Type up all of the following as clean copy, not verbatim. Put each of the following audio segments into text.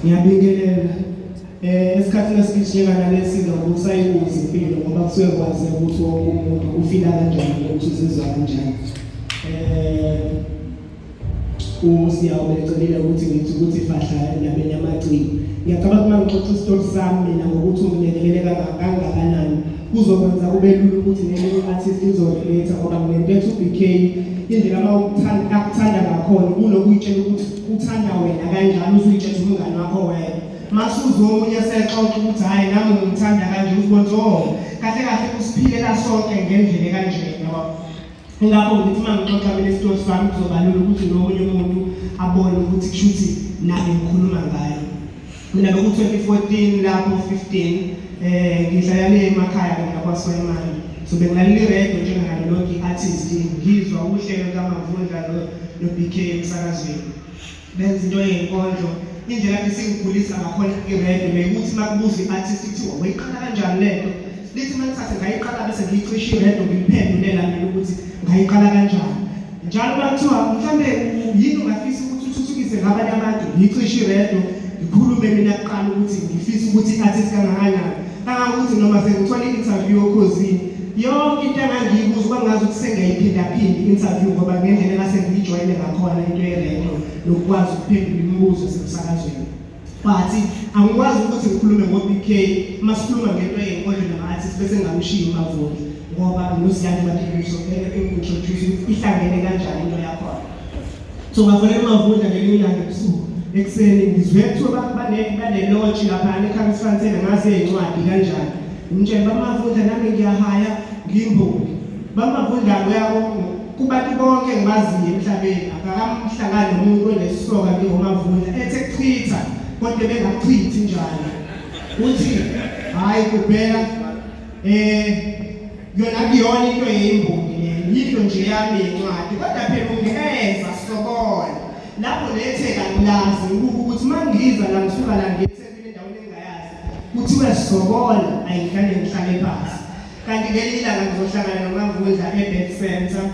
Ngiyabingelela esikhathini esiphitheka nalesizwe ngokusayibuza impilo ngoba kusuke kwaziwa ukuthi wonke umuntu ufila kanjani ukuthi uzizwa kanjani. Usiyawe ecelile ukuthi ngithi ukuthi fahla endabeni yamagciko. Ngiyacabanga uma ngixoxa isitori sami mina ngokuthi ungilekelele kangakanani kuzokwenza kube lula ukuthi nelinye artist izorelate ngoba nginento uBK indlela uma akuthanda ngakhona kunokuyitshela ukuthi uthanda wena kanjani uzuyitshela umngane wakho wena. Masuzo omunye sexoxa ukuthi hayi nami ngimthanda kanje uzibona kahle kahle usiphilela sonke ngendlela kanje ngoba ngakho ngithi uma ngixoxa mina isitori sami kuzoba lula ukuthi nomunye umuntu abone ukuthi kushuthi nabe ngikhuluma ngayo. Mina beku 2014 lapho 15 ngihlala emakhaya ngakwaSwayimani so bengilalela iredio njengalo lonke artist ngizwa uhlelo kaMavundla noBK emsakazweni benza into yenkondlo indlela esingikhulisa ngakhona iredio bekuthi makubuza iartist kuthiwa wayiqala kanjani lento lithi mangithathe ngayiqala bese ngiyicisha iredio ngiphendulela mina ukuthi ngayiqala kanjani njalo bakuthiwa mhlambe yini ungafisa ukuthi uthuthukise ngabanye abantu ngiyicisha iredio ngikhulume mina kuqala ukuthi ngifisa ukuthi iartist kangakanani kangakuthi noma sengithola i-interview okhosini yonke into engangiyibuza bangazi ukuthi sengiyayiphinda-phinda i-interview ngoba ngendlela engasengiyijwayele ngakhona into yeredio nokukwazi ukuphendula imibuzo esemsakazweni but angikwazi ukuthi ngikhulume ngoBK masikhuluma ngento yenkondlo nama-artist bese ngamshiya uMavundla ngoba nosiyani bathekiso introduce ukuthi ihlangene kanjani into yakhona so ngafonela uMavundla ngelinye ilanga ebusuku ekuseni ngizwe kuthiwa banelodge laphana eKhamsfontein ngase incwadi kanjani ngitshela baMavundla nami ngiyahaya ngimbongi baMavundla uyabo kubantu bonke engibaziyo emhlabeni akakamhlangani nomuntu onesisoka njengoMavundla ethe kuchitha kodwa bengachithi njalo uthi hayi kuphela yona kuyona into yeyimbongi yinto nje yami incwadi kodwa phela ungeza sobona lapho lethe kangilazi ukuthi mangiza la ngisuka la ngiyethekile endaweni engayazi kuthiwa sisobona ayihlale ngihlale phansi kanti ngelinye ilanga ngizohlangana noMavundla eBed Center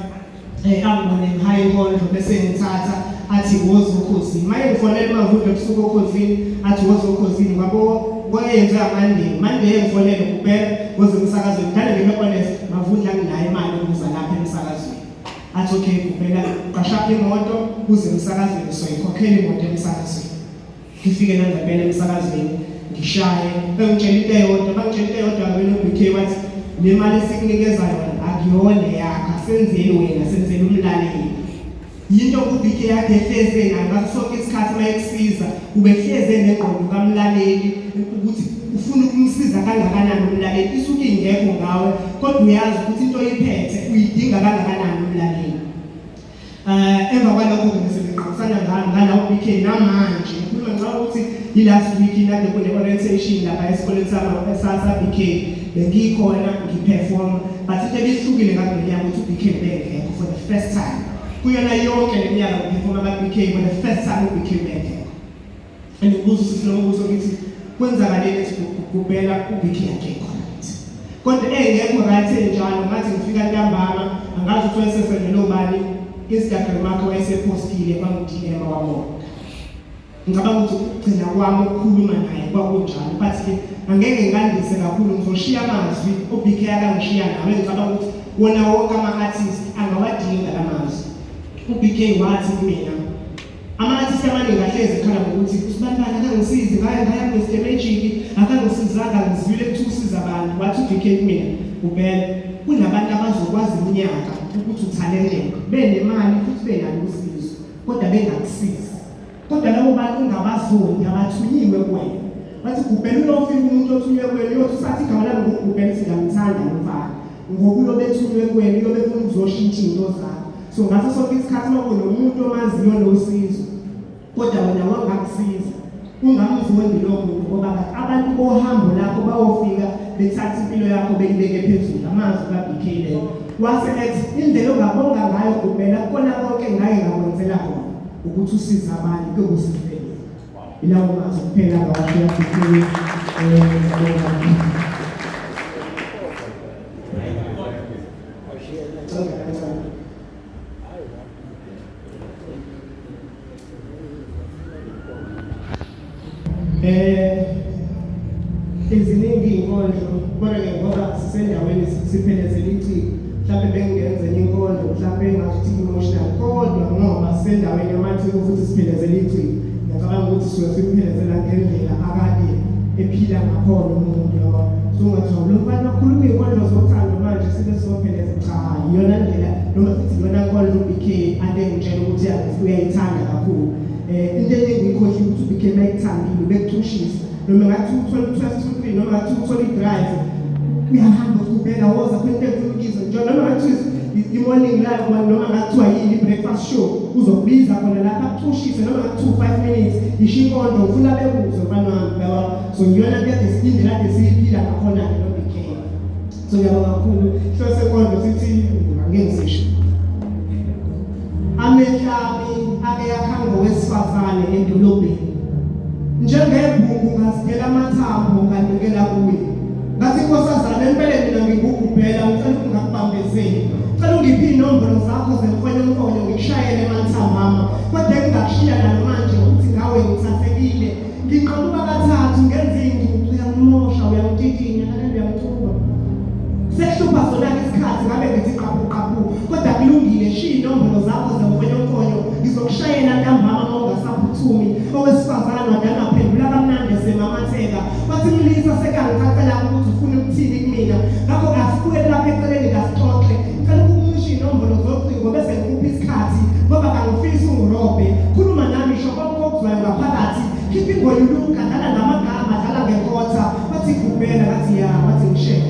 angibone ngihaye inkondlo bese ngithatha athi wozokhosini maye ngifonela uMavundla ebusuku okhosini athi wozokhosini ngabo kwenza Monday ngifonele kuphela ngoze emsakazweni ngale ngibekhones Mavundla nginayo imali ukuza lapha emsakazweni athi okay kuphela qashapha imoto kuze emsakazweni soyikhokhela imoto emsakazweni ngifike nangempela emsakazweni ngishaye bengitshela into eyodwa noBK wathi le mali esikunikeza yona akuyona yakho senzeni wena senzeni umlaleli yinto uBK yakhe ehleze ngaso sonke isikhathi mayekusiza ubehleze nengqondo kamlaleli ukuthi ufuna ukumsiza kangakanani umlaleli isuke ingekho ngawe kodwa uyazi ukuthi into oyiphethe uyidinga kangakanani umlaleli emva kwalokho ngisebenza ngala uBK namanje ngikhuluma ngicela ukuthi last week nade kune orientation lapha esikoleni BK bengikhona ngiperform but into ebihlukile ngakho ukuthi uBK bengekho for the first time kuyona yonke leminyaka ngiperform BK for the first time uBK bengekho and ubuzo sisinombuzo ukuthi kwenzakaleni ukuthi kuphela uBK akekho kodwa engekho right njalo ngathi ngifika ntambama angazi ukuthi wayesesendele ubani Instagram yakho wayesepostile bangidm wamo ngicabanga ukuthi ugcina kwami ukukhuluma naye kwakunjalo but angeke ngandise kakhulu ngizoshiya amazwi uBK akangishiya nawe ngicabanga ukuthi wona wonke ama-artist angawadinga la mazwi uBK wathi kumina ama-artist amaningi ahlezi ekhala ngokuthi usibandana akangisizi ngaya Mr Magic akangisizanga ngizwile ukuthi usiza abantu wathi uBK kumina kuphela kunabantu abazokwazi iminyaka ukuthi uthalente benemali futhi benalo usizo kodwa bengakusizi kodwa labo bantu ngabazoni abathunyiwe kuwena bathi kuphela uyofika umuntu othunywe kuwena uyothi sathi igama lami nguGubhela singamthanda nomfana ngoba uyobethunywe kuwena uyobefuna ukuzoshintsha into zakho so ngaso sonke isikhathi uma kunomuntu omaziyo nosizo kodwa wena wangakusiza ungamzondi lo muntu ngoba abantu bohambo lakho bayofika bethatha impilo yakho bekubeke phezulu amazwi kaBK leyo wasethi indlela ongabonga ngayo kuphela khona konke ngaye ngakwenzela khona ukuthi usize abantu kukusifela ilawo mazwi kuphela ngawasho yaBK Iziningi iy'nkondlo kodwa-ke ngoba sisendaweni siphelezela iciko mhlawumbe bengingenza enye inkondlo mhlawumbe engathi emotional kodwa ngoba sisendaweni yamathiko futhi siphelezela iciko ngiyacabanga ukuthi suke siphelezela ngendlela akade ephila ngakhona umuntu yabo so ungathawula ukubana bakhuluma iy'nkondlo zothando manje sibe sopheleza cha iyona ndlela noma futhi iyona nkondlo uBK ade ngitshela ukuthi uyayithanda kakhulu into engiyikhohle ukuthi uBK mayithambile ubekuthushisa noma ngathi uthole u-12-3 noma ngathi uthole i-drive uyahamba uGubhela woza kwento ekufuna njalo noma ngathi i-morning live noma ngathiwa yini i-breakfast show uzokubiza khona lapha akuxushise noma ngathi 5 minutes isho inkondlo ufuna bekuze mfana wami yabo so ngiyona kade sindlela kade siyiphila ngakhona-ke noBK so ngiyabonga kakhulu hlose senkondlo sithi angenzisho amehlami ake yakhanga wesifazane edolobheni njengebhungu ngasikela amathambo nganikela kuye ngathi nkosazana empeleni mina ngikuGubhela ngicela ungakubambezeli cela ungiphi inombolo zakho zemfonyo ngikushayele emathamama kodwa engingakushiya namanje ukuthi ngawe ngithathekile ngiqhamuka kathathu ngenza ingcucu uyangimosha uyangititinya nalento uyangithuba sekuhlupha zona-ke isikhathi ngabe ngithi qabu kodwa kulungile shiya inombolo zakho zemfonyo ngizokushayela ntambama uma ungasaphuthumi owesifazane wadangaphendula kamnandi esemamatheka bathi mlisa sekangithathela ukuthi ufuna ukuthini kumina ngakho asibuyele lapha eceleni ngasixoxe cela ukumusha inombolo zocingo bese ngikuphi isikhathi ngoba kangifisi ungirobhe khuluma nami sho konke okuzwayo ngaphakathi khipha ingoluluka dlala ngamagama dlala ngenkotha bathi Gubhela ngathi ya wathi ngishela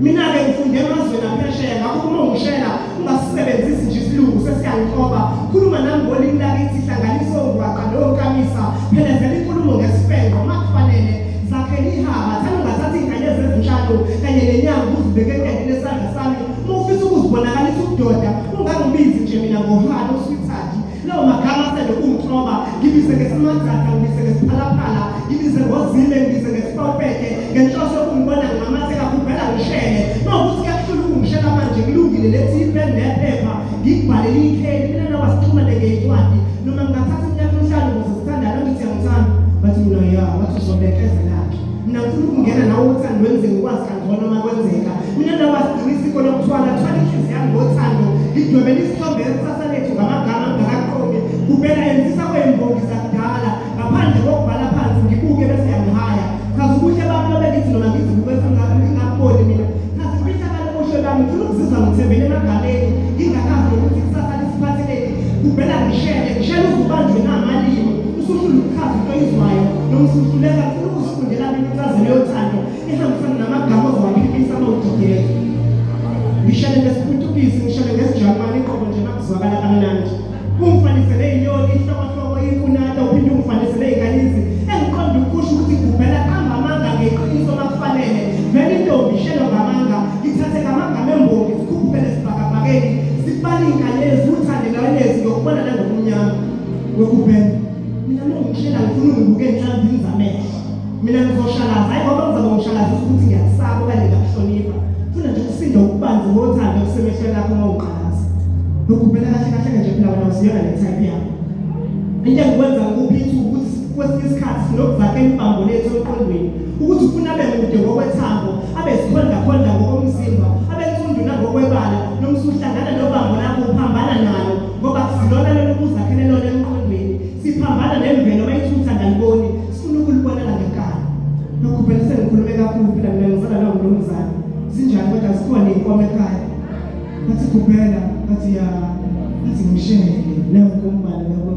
mina-ke ngifunde emazweni aphesheya ngakho uma ungishela ungasisebenzisi nje isilungu sesiyangiqoba khuluma nami ngolimi lakithi hlanganisa ongwaqa nonkamisa phelezela inkulumo ngesifengo uma kufanele zakhela ihaba thana ungathatha iy'nkanyezi ezinhlanu kanye nenyanga ukuzibeke endlini esandla sami uma ufisa ukuzibonakalisa ubudoda ungangibizi nje mina ngohalo uswithadi lawo magama asele ungithoba ngibize ngesimadada ngibize ngesiphalaphala ngibize ngozile ngibize ngesipopete ngenhloso yokungibona ngingamatheka Gubhela ngishele uma ukuthi kuyahlula ukungishela manje kulungile lethi ipeni nephepha ngikubhalele ikheli mina nawasixhumane ngey'ncwadi noma ngingathatha iminyaka emihlanu ukuze sithandane ngithi angithanda bathi mina ya wathi uzobekezelakhe mina ngifuna ukungena nawe uthando wenze ngikwazi kangcono uma kwenzeka mina nawasigcina isiko lokuthwala thwala inhliziyo yami ngothando ngidwebela isithombe esasa lethu ngamagama angakaqomi Gubhela enzisa kwey'mbongi zakudala ngaphandle kokubhala phansi ngibuke bese yangihaya chaza ubuhle bami lobe ngithi noma ngizibuke ngingakuboni mina chaza ibihlakalo ubuhle bami ngifuna ukuzizwa ngithembele emagameni ngingakazi nokuthi kusasa lisiphatheleni Gubhela ngishele uzubanjwe namalimi usuhlula ukuchaza into oyizwayo noma usuhluleka ngifuna ukuzifundela mina incazelo yothando ihambisana namagama ozowaphimisa uma udideka ngishele ngesiPutukisi ngishele ngesiJamani inqobo nje makuzwakala kamnandi ungifanise ney'nyoni ihlokohloko ikunata uphinde ungifanise ney'nkanyezi engiqonda ukusho ukuthi Gubhela qamba amanga ngeqiniso makufanele vele intombi ishelo ngamanga ngithathe ngamagama embongi sikhuphele sibhakabhakeni sibale iy'nkanyezi uthande nawenezi ngokubona nangobumnyama weGubhela mina uma ungishela ngifuna ungibuke enhlambini zamehlo mina ngizoshalaza hayi ngoba ngizabe ngishalazisa ukuthi ngiyakusaba okanye ngiyakuhlonipha funa nje ukusinda ukubanzi ngothando kusemehlweni lakho uma uqalaza weGubhela kahle nje phela wena usiyona le-type yami into engikwenza ngikuphi ukuthi kwesinye isikhathi sinokuzakela ibambo lethu emqondweni ukuthi ufuna abe mude ngokwethambo abe sikhondakhonda ngokomzimba abe nsundu nangokwebala noma usuhlangana nobambo lakho uphambana nalo ngoba silona lona ukuzakhele lona emqondweni siphambana nemvelo bayithutha ngaliboni sifuna ukulibonela ngenkani noGubhela sengikhulume kakhulu phela mina ngizala lawo mnumzane zinjani kodwa zikhona iy'nkomo ekhaya bathi Gubhela bathi ya bathi ngishele leyo nkombane yabo